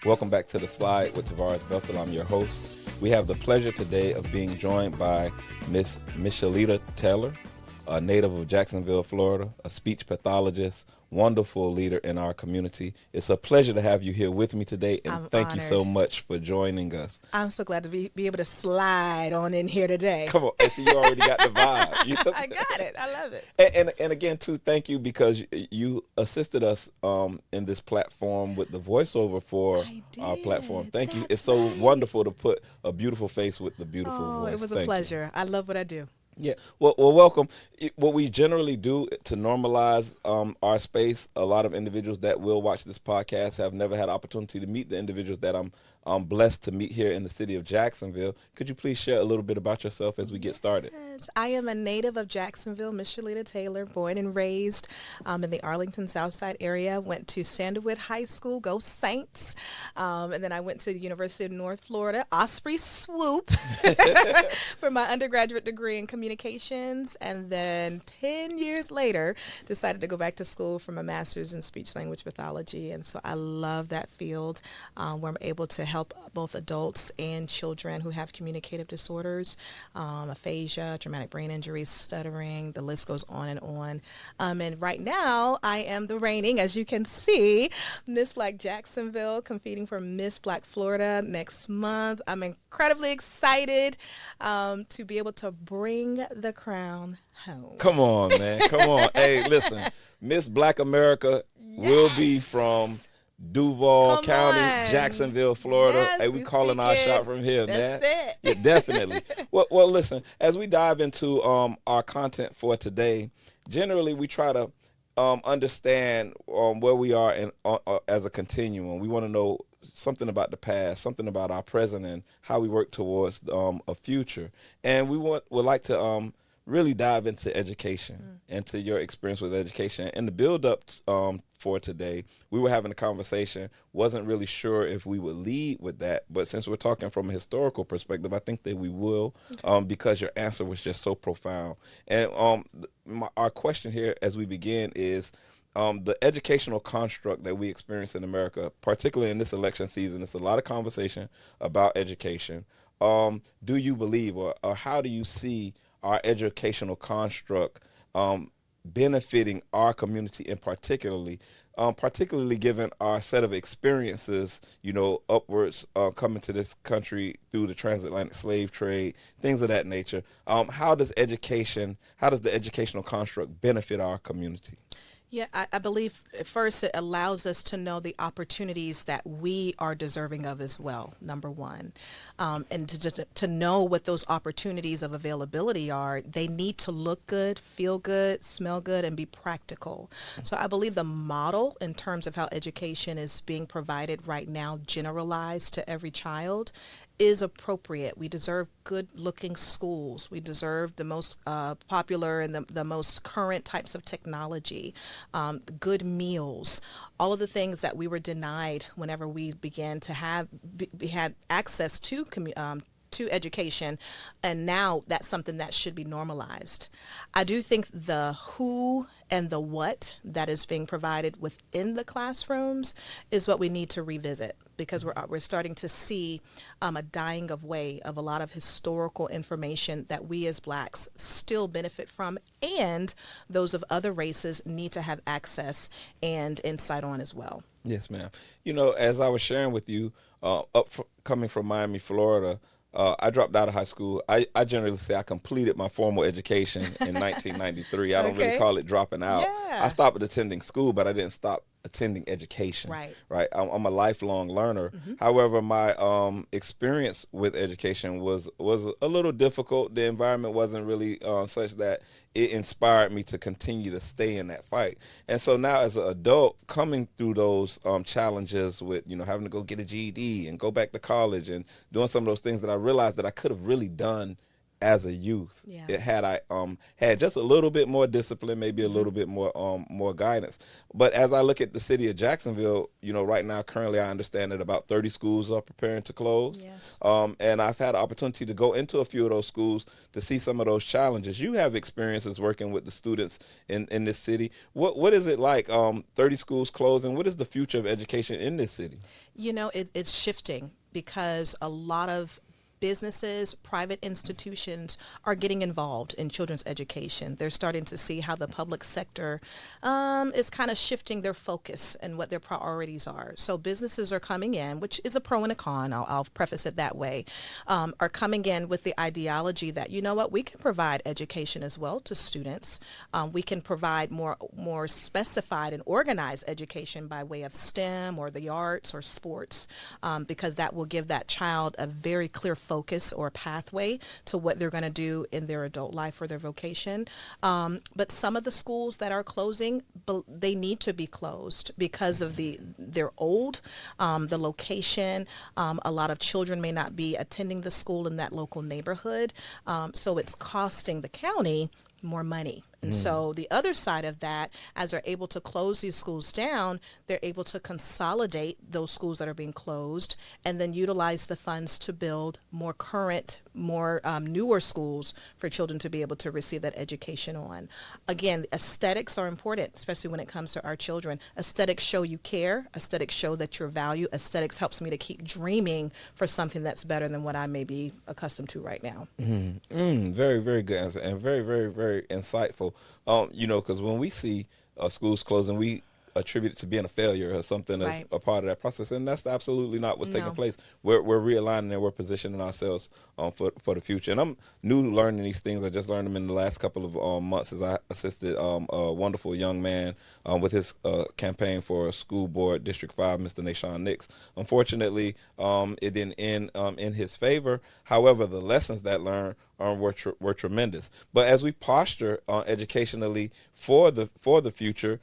Welcome back to The Slide with Tavares Bethel. I'm your host. We have the pleasure today of being joined by Miss Michellita Taylor, a native of Jacksonville, Florida, a speech pathologist, wonderful leader in our community. It's a pleasure to have you here with me today, and I'm thank you honored. so much for joining us. I'm so glad to be able to slide on in here today. Come on, and see, you already got the vibe. You know? I got it. I love it. And again, too, thank you because you assisted us in this platform with the voiceover for I our platform. did. Thank you. It's That's so right. wonderful to put a beautiful face with the beautiful Oh, voice. it was a Thank you. pleasure. I love what I do. Yeah. Well, welcome. What we generally do to normalize our space, a lot of individuals that will watch this podcast have never had opportunity to meet the individuals that I'm blessed to meet here in the city of Jacksonville. Could you please share a little bit about yourself as we get started? Yes, I am a native of Jacksonville, Michellita Taylor, born and raised in the Arlington Southside area. Went to Sandalwood High School, go Saints. And then I went to the University of North Florida, Osprey Swoop, for my undergraduate degree in communications. And then 10 years later, decided to go back to school for my master's in speech language pathology. And so I love that field where I'm able to help both adults and children who have communicative disorders, aphasia, traumatic brain injuries, stuttering, the list goes on and on. And right now, I am the reigning, as you can see, Miss Black Jacksonville, competing for Miss Black Florida next month. I'm incredibly excited to be able to bring the crown home. Come on, man. Come on. Hey, listen, Miss Black America will be from Duval Come County, on. Jacksonville, Florida. Yes, hey, we we calling speak our it. shot from here, man. That's it. Yeah, definitely. Well, listen, as we dive into our content for today, generally we try to understand where we are in as a continuum. We want to know something about the past, something about our present, and how we work towards a future. And would like to really dive into education, into your experience with education. In the build up for today, we were having a conversation, wasn't really sure if we would lead with that, but since we're talking from a historical perspective, I think that we will, because your answer was just so profound. And our question here as we begin is, the educational construct that we experience in America, particularly in this election season, there's a lot of conversation about education. Do you believe, or how do you see our educational construct benefiting our community in particularly given our set of experiences, upwards coming to this country through the transatlantic slave trade, things of that nature. How does the educational construct benefit our community? Yeah, I believe first it allows us to know the opportunities that we are deserving of as well, number one. And to know what those opportunities of availability are, they need to look good, feel good, smell good, and be practical. So I believe the model in terms of how education is being provided right now, generalized to every child, is appropriate. We deserve good looking schools. We deserve the most popular and the most current types of technology, good meals, all of the things that we were denied whenever we began to we had access to education, and now that's something that should be normalized. I do think the who and the what that is being provided within the classrooms is what we need to revisit, because we're starting to see a dying of way of a lot of historical information that we as Blacks still benefit from, and those of other races need to have access and insight on as well. Yes, ma'am. As I was sharing with you, coming from Miami, Florida, I dropped out of high school. I generally say I completed my formal education in 1993. I don't really Okay. call it dropping out. Yeah. I stopped attending school, but I didn't stop attending education. Right. Right. I'm a lifelong learner. However, my experience with education was a little difficult. The environment wasn't really such that it inspired me to continue to stay in that fight. And so now, as an adult, coming through those challenges with having to go get a GED and go back to college and doing some of those things, that I realized that I could have really done as a youth, Yeah. it had I had just a little bit more discipline, maybe a little bit more guidance. But as I look at the city of Jacksonville, right now currently I understand that about 30 schools are preparing to close. Yes. And I've had the opportunity to go into a few of those schools to see some of those challenges. You have experiences working with the students in this city. What is it like? 30 schools closing. What is the future of education in this city? It's shifting because a lot of businesses, private institutions are getting involved in children's education. They're starting to see how the public sector is kind of shifting their focus and what their priorities are. So businesses are coming in, which is a pro and a con, I'll preface it that way, are coming in with the ideology that, we can provide education as well to students. We can provide more specified and organized education by way of STEM or the arts or sports, because that will give that child a very clear focus or pathway to what they're going to do in their adult life or their vocation. But some of the schools that are closing, they need to be closed because of they're old, the location. A lot of children may not be attending the school in that local neighborhood. So it's costing the county more money. And so the other side of that, as they're able to close these schools down, they're able to consolidate those schools that are being closed and then utilize the funds to build more current, more newer schools for children to be able to receive that education on. Again, aesthetics are important, especially when it comes to our children. Aesthetics show you care. Aesthetics show that you're valued. Aesthetics helps me to keep dreaming for something that's better than what I may be accustomed to right now. Very, very good answer, and very, very, very insightful. Because when we see schools closing, we attribute it to being a failure or something that's Right. a part of that process, and that's absolutely not what's taking No. place. We're realigning and we're positioning ourselves for the future. And I'm new to learning these things. I just learned them in the last couple of months as I assisted a wonderful young man with his campaign for School Board District 5, Mr. Nashawn Nix. Unfortunately, it didn't end in his favor. However, the lessons that learned were tremendous. But as we posture educationally for the future,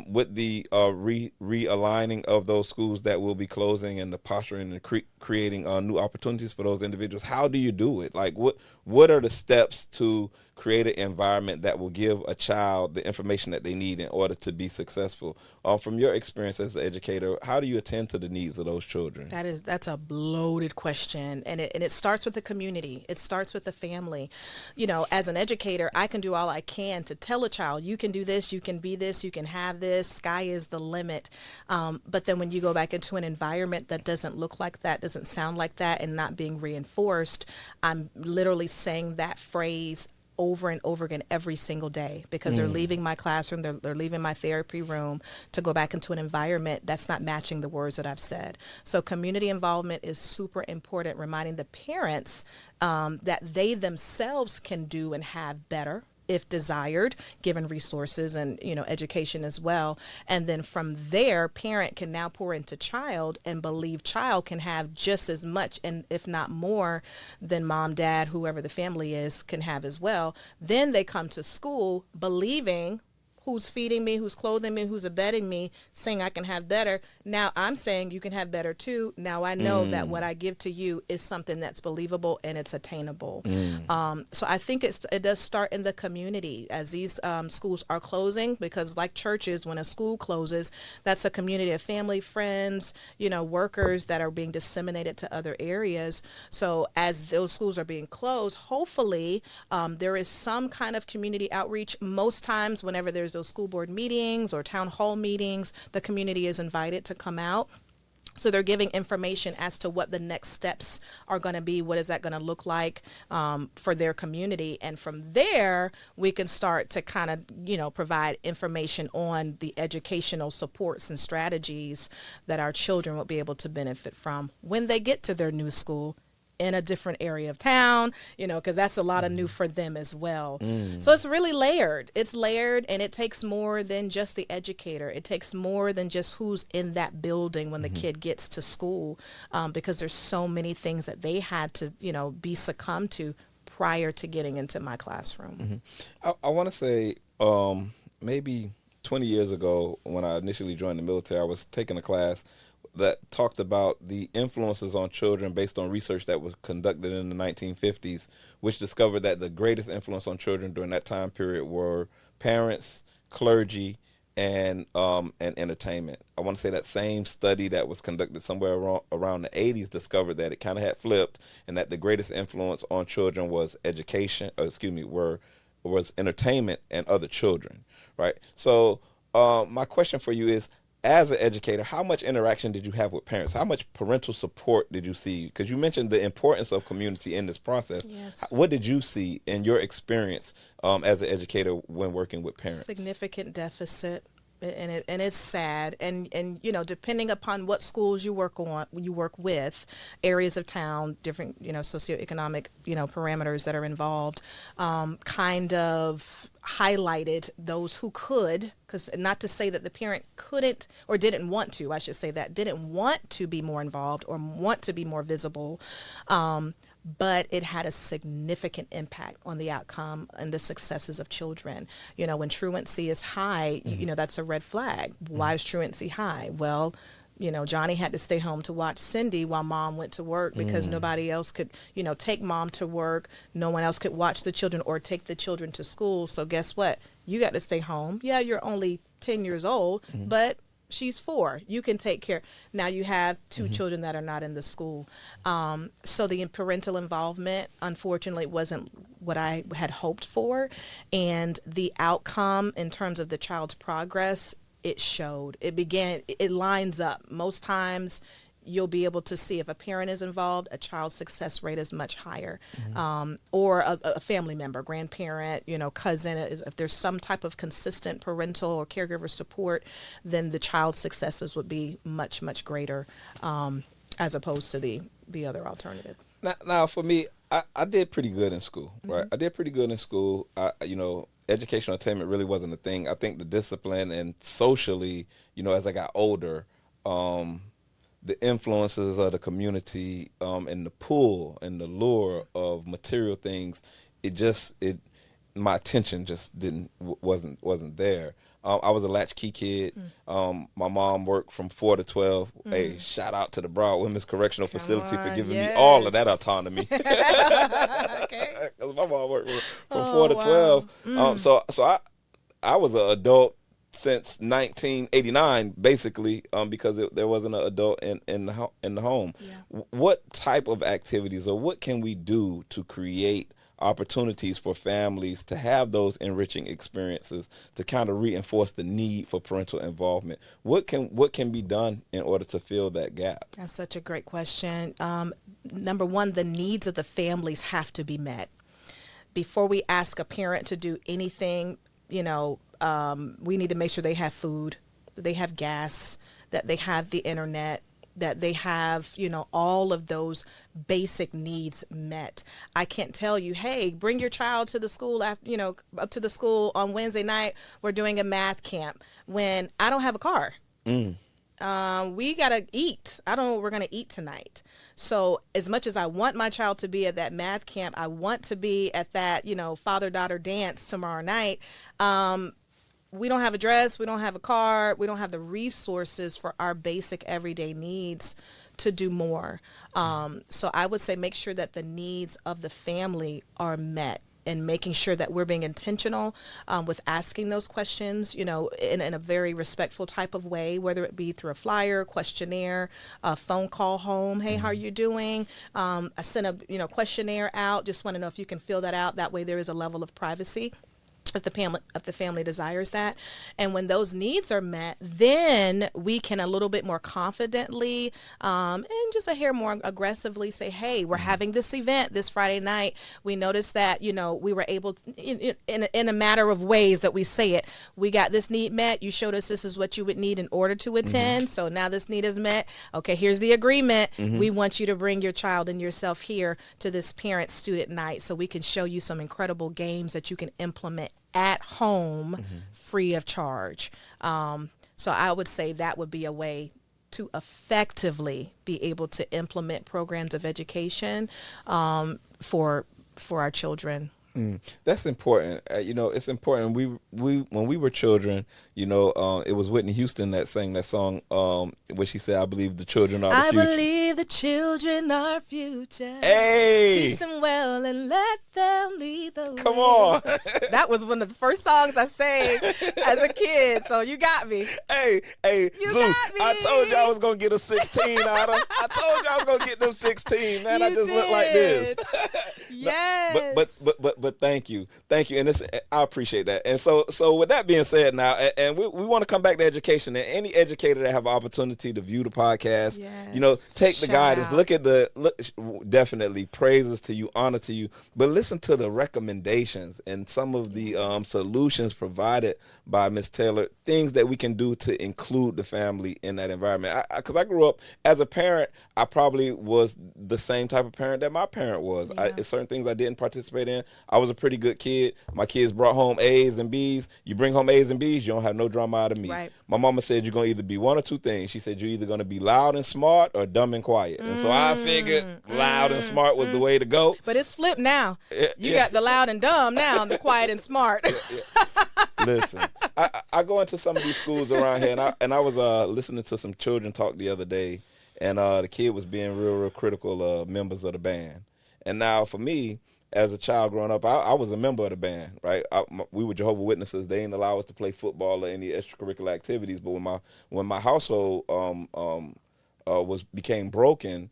with the realigning of those schools that will be closing and the posturing and creating new opportunities for those individuals, how do you do it? Like, what are the steps to create an environment that will give a child the information that they need in order to be successful? From your experience as an educator, how do you attend to the needs of those children? That's a loaded question, and it starts with the community. It starts with the family. As an educator, I can do all I can to tell a child, you can do this, you can be this, you can have this, sky is the limit. But then when you go back into an environment that doesn't look like that, doesn't sound like that, and not being reinforced, I'm literally saying that phrase over and over again every single day, because they're leaving my classroom, they're leaving my therapy room to go back into an environment that's not matching the words that I've said. So community involvement is super important, reminding the parents that they themselves can do and have better if desired, given resources and education as well. And then from there, parent can now pour into child and believe child can have just as much, and if not more, than mom, dad, whoever the family is, can have as well. Then they come to school believing who's feeding me, who's clothing me, who's abetting me, saying I can have better. Now I'm saying you can have better too. Now I know that what I give to you is something that's believable and it's attainable. So I think it does start in the community as these schools are closing, because like churches, when a school closes, that's a community of family, friends, workers that are being disseminated to other areas. So as those schools are being closed, hopefully there is some kind of community outreach. Most times whenever there's those school board meetings or town hall meetings, the community is invited to come out. So they're giving information as to what the next steps are going to be. What is that going to look like for their community? And from there, we can start to kind of, provide information on the educational supports and strategies that our children will be able to benefit from when they get to their new school in a different area of town, because that's a lot of new for them as well. So it's really layered. It's layered, and it takes more than just the educator. It takes more than just who's in that building when the kid gets to school, because there's so many things that they had to, be succumbed to prior to getting into my classroom. I want to say maybe 20 years ago when I initially joined the military, I was taking a class that talked about the influences on children based on research that was conducted in the 1950s, which discovered that the greatest influence on children during that time period were parents, clergy, and entertainment. I want to say that same study that was conducted somewhere around the 80s discovered that it kind of had flipped, and that the greatest influence on children was was entertainment and other children, right? So my question for you is, as an educator, how much interaction did you have with parents? How much parental support did you see? Because you mentioned the importance of community in this process. Yes. What did you see in your experience as an educator when working with parents? Significant deficit. And it's sad, and depending upon what schools you work with, areas of town, different socioeconomic parameters that are involved, kind of highlighted those who could, because not to say that the parent couldn't or didn't want to, I should say that didn't want to be more involved or want to be more visible. But it had a significant impact on the outcome and the successes of children. When truancy is high, that's a red flag. Why is truancy high? Well, Johnny had to stay home to watch Cindy while mom went to work because nobody else could, take mom to work. No one else could watch the children or take the children to school. So guess what? You got to stay home. Yeah, you're only 10 years old, but she's 4. You can take care. Now you have 2 children that are not in the school. So the parental involvement, unfortunately, wasn't what I had hoped for. And the outcome in terms of the child's progress, it showed. It lines up. Most times you'll be able to see if a parent is involved, a child's success rate is much higher. Or a family member, grandparent, cousin. If there's some type of consistent parental or caregiver support, then the child's successes would be much, much greater as opposed to the other alternative. Now for me, I did pretty good in school, right? I did pretty good in school. Educational attainment really wasn't a thing. I think the discipline and socially, as I got older, the influences of the community and the pull and the lure of material things, my attention just wasn't there. I was a latchkey kid. My mom worked from 4 to 12. Hey, shout out to the Broad Women's Correctional Facility for giving me all of that autonomy. Okay. Because my mom worked from 4 to 12. So I was an adult since 1989, basically, because there wasn't an adult in the home. Yeah. What type of activities or what can we do to create opportunities for families to have those enriching experiences to kind of reinforce the need for parental involvement? What can be done in order to fill that gap? That's such a great question. Number one, the needs of the families have to be met. Before we ask a parent to do anything, we need to make sure they have food, that they have gas, that they have the internet, that they have, all of those basic needs met. I can't tell you, hey, bring your child to the school after, up to the school on Wednesday night. We're doing a math camp when I don't have a car. We got to eat. I don't know what we're going to eat tonight. So as much as I want my child to be at that math camp, I want to be at that, father-daughter dance tomorrow night. We don't have a dress, we don't have a car, we don't have the resources for our basic everyday needs to do more. So I would say make sure that the needs of the family are met, and making sure that we're being intentional with asking those questions, in a very respectful type of way, whether it be through a flyer, questionnaire, a phone call home. Hey, how are you doing? I sent a questionnaire out. Just want to know if you can fill that out. That way there is a level of privacy if the family desires that. And when those needs are met, then we can a little bit more confidently and just a hair more aggressively say, hey, we're having this event this Friday night. We noticed that, we were able to, in a matter of ways that we say it, we got this need met. You showed us this is what you would need in order to attend. So now this need is met. Okay, here's the agreement. We want you to bring your child and yourself here to this parent-student night so we can show you some incredible games that you can implement at home free of charge. So I would say that would be a way to effectively be able to implement programs of education for our children. That's important. It's important. We when we were children, it was Whitney Houston that sang that song where she said, "I believe the children are the I future." believe the children are future. Hey, Teach them well and let them lead the way. come on. That was one of the first songs I sang as a kid, so you got me. Hey, You Zeus, got me. I told you I was going to get a 16 out of. I told you I was going to get them 16, man. I You just look like this. did. Yes. But thank you. And I appreciate that. And so with that being said now, and we want to come back to education, and any educator that have an opportunity to view the podcast, Yes. take the Shout guidance, out. definitely praises to you, honor to you, but listen to the recommendations and some of the solutions provided by Miss Taylor, things that we can do to include the family in that environment. Because I grew up as a parent, I probably was the same type of parent that my parent was. Yeah. Certain things I didn't participate in. I was a pretty good kid. My kids brought home A's and B's. You bring home A's and B's, you don't have no drama out of me. Right. My mama said you're going to either be one or two things. She said you're either going to be loud and smart or dumb and quiet. And so I figured loud and smart was the way to go. But it's flipped now. You got the loud and dumb now, the quiet and smart. Listen, I go into some of these schools around here, and I was listening to some children talk the other day, and the kid was being real critical of members of the band. And now for me, as a child growing up, I was a member of the band, right? We were Jehovah's Witnesses. They didn't allow us to play football or any extracurricular activities. But when my household became broken,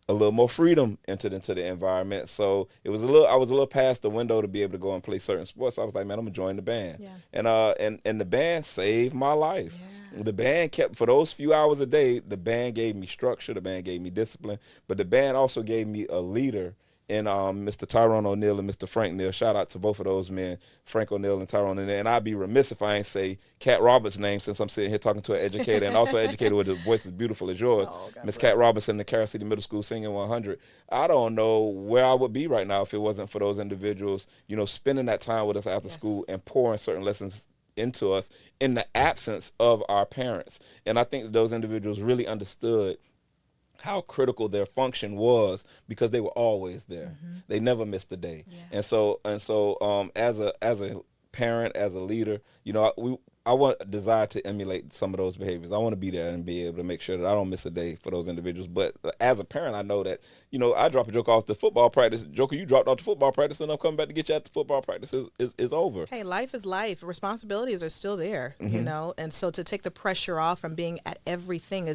a little more freedom entered into the environment. So I was a little past the window to be able to go and play certain sports. I was like, man, I'm gonna join the band. Yeah. And the band saved my life. Yeah. The band kept, for those few hours a day, the band gave me structure, the band gave me discipline, but the band also gave me a leader in Mr. Tyrone O'Neal and Mr. Frank Neal. Shout out to both of those men, Frank O'Neal and Tyrone O'Neal. And I'd be remiss if I ain't say Cat Roberts' name, since I'm sitting here talking to an educator and also an educator with a voice as beautiful as yours. Miss Cat Robertson, the Carroll City Middle School Singing 100. I don't know where I would be right now if it wasn't for those individuals, spending that time with us after school and pouring certain lessons into us in the absence of our parents. And I think that those individuals really understood how critical their function was because they were always there. They never missed a day. Yeah. And so as a parent, as a leader, I desire to emulate some of those behaviors. I want to be there and be able to make sure that I don't miss a day for those individuals. But as a parent, I know that, I drop a joke off the football practice. Joker, you dropped off the football practice, and I'm coming back to get you at the football practice is over. Hey, life is life. Responsibilities are still there, and so to take the pressure off from being at everything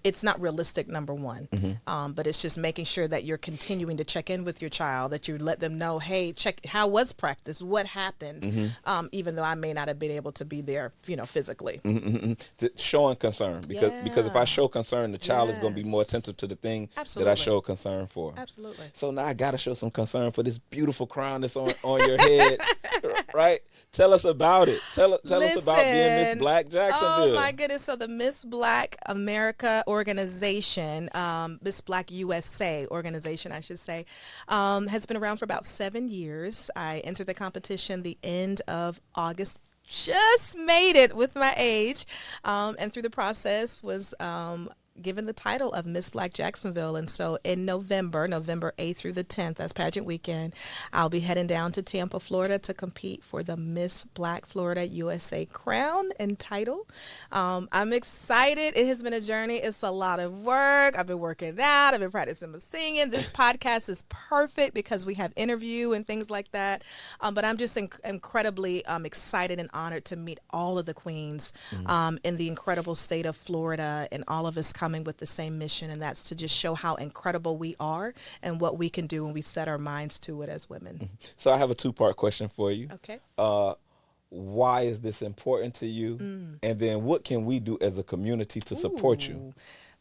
it's not realistic, number one. But it's just making sure that you're continuing to check in with your child, that you let them know, hey, check, how was practice? What happened? Even though I may not have been able to be there, physically. Showing concern, because if I show concern, the child is going to be more attentive to the thing that I show concern for. Absolutely. So now I got to show some concern for this beautiful crown that's on your head, right? Tell us about it. Tell us about being Miss Black Jacksonville. Oh my goodness! So the Miss Black America organization, Miss Black USA organization, I should say, has been around for about 7 years. I entered the competition the end of August. Just made it with my age, and through the process was given the title of Miss Black Jacksonville. And so in November 8th through the 10th, that's pageant weekend, I'll be heading down to Tampa, Florida to compete for the Miss Black Florida USA crown and title. I'm excited. It has been a journey. It's a lot of work. I've been working out. I've been practicing my singing. This podcast is perfect because we have interview and things like that. But I'm just incredibly excited and honored to meet all of the queens in the incredible state of Florida, and all of us coming with the same mission, and that's to just show how incredible we are and what we can do when we set our minds to it as women. So I have a two-part question for you. Okay. Why is this important to you? And then what can we do as a community to support you?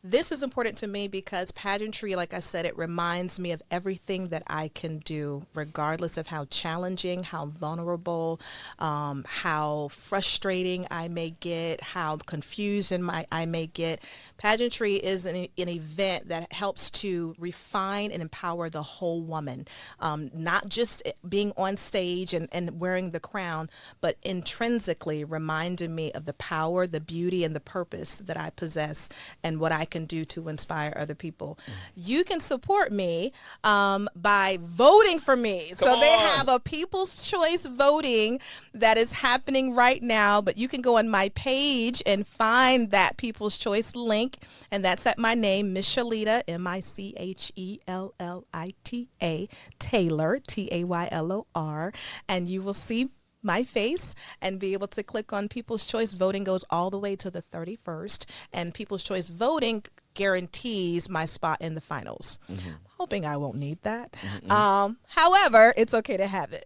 This is important to me because pageantry, like I said, it reminds me of everything that I can do, regardless of how challenging, how vulnerable, how frustrating I may get, how confused I may get. Pageantry is an event that helps to refine and empower the whole woman, not just being on stage and wearing the crown, but intrinsically reminding me of the power, the beauty, and the purpose that I possess and what I can do to inspire other people. You can support me by voting for me. So they have a People's Choice voting that is happening right now, but you can go on my page and find that People's Choice link, and that's at my name, Michellita, Michellita, Taylor, Taylor, and you will see my face and be able to click on People's Choice. Voting goes all the way to the 31st, and People's Choice voting guarantees my spot in the finals. Hoping I won't need that. However, it's okay to have it.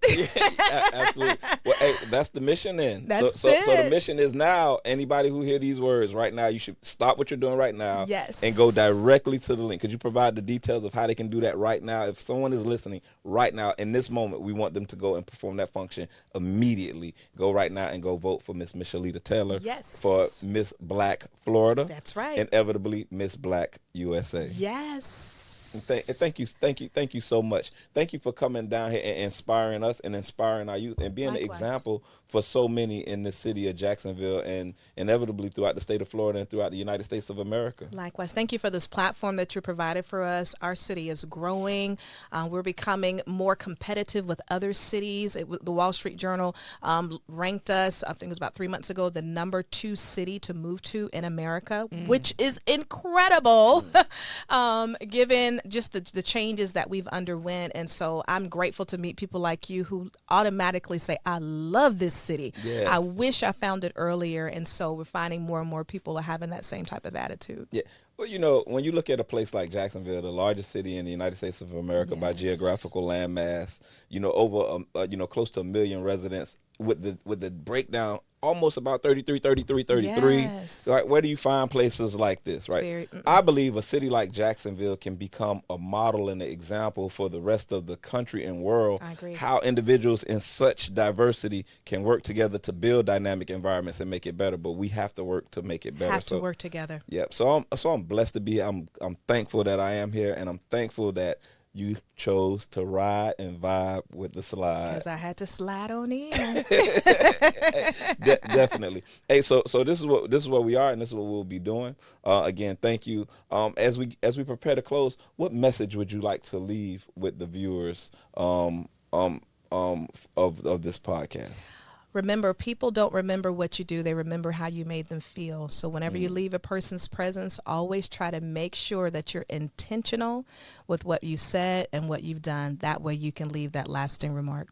Absolutely. Well, hey, that's the mission then. That's it. So the mission is now, anybody who hear these words right now, you should stop what you're doing right now and go directly to the link. Could you provide the details of how they can do that right now? If someone is listening right now, in this moment, we want them to go and perform that function immediately. Go right now and go vote for Miss Michellita Taylor for Miss Black Florida. That's right. Inevitably, Miss Black USA. Yes. Thank you so much. Thank you for coming down here and inspiring us and inspiring our youth and being an example for so many in the city of Jacksonville and inevitably throughout the state of Florida and throughout the United States of America. Likewise. Thank you for this platform that you provided for us. Our city is growing. We're becoming more competitive with other cities. The Wall Street Journal ranked us, I think it was about 3 months ago, the number 2 city to move to in America, which is incredible, given just the changes that we've underwent. And so I'm grateful to meet people like you who automatically say, I love this city. Yes. I wish I found it earlier. And so we're finding more and more people are having that same type of attitude. Yeah. Well, you know, when you look at a place like Jacksonville, the largest city in the United States of America by geographical landmass, you know, over close to 1 million residents, with the breakdown almost about 33. Yes. Right? Where do you find places like this, right? I believe a city like Jacksonville can become a model and an example for the rest of the country and world. I agree. How individuals in such diversity can work together to build dynamic environments and make it better, but we have to work to make it better. Have to work together. Yep. So I'm blessed to be here. I'm thankful that I am here, and I'm thankful that you chose to ride and vibe with the slide. Because I had to slide on in. Definitely. Hey, so this is what we are, and this is what we'll be doing. Again, thank you. As we prepare to close, what message would you like to leave with the viewers of this podcast? Remember, people don't remember what you do. They remember how you made them feel. So whenever you leave a person's presence, always try to make sure that you're intentional with what you said and what you've done. That way you can leave that lasting remark.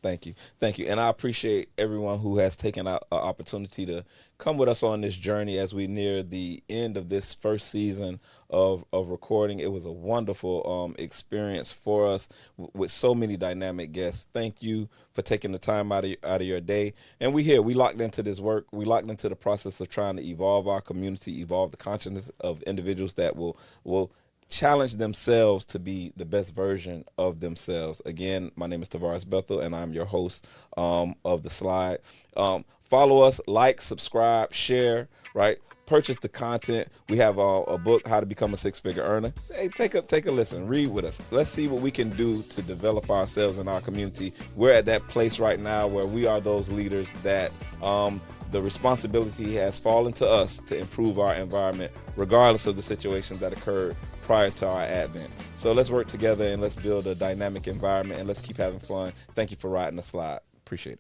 Thank you. And I appreciate everyone who has taken an opportunity to come with us on this journey as we near the end of this first season of recording. It was a wonderful experience for us with so many dynamic guests. Thank you for taking the time out of your day. And we locked into this work. We locked into the process of trying to evolve our community, evolve the consciousness of individuals that will challenge themselves to be the best version of themselves. Again, my name is Tavares Bethel, and I'm your host of The Slide. Follow us, like, subscribe, share, right? Purchase the content. We have a book, How to Become a Six-Figure Earner. Hey, take a listen. Read with us. Let's see what we can do to develop ourselves in our community. We're at that place right now where we are those leaders that the responsibility has fallen to us to improve our environment, regardless of the situations that occurred prior to our advent. So let's work together and let's build a dynamic environment and let's keep having fun. Thank you for riding the slide. Appreciate it.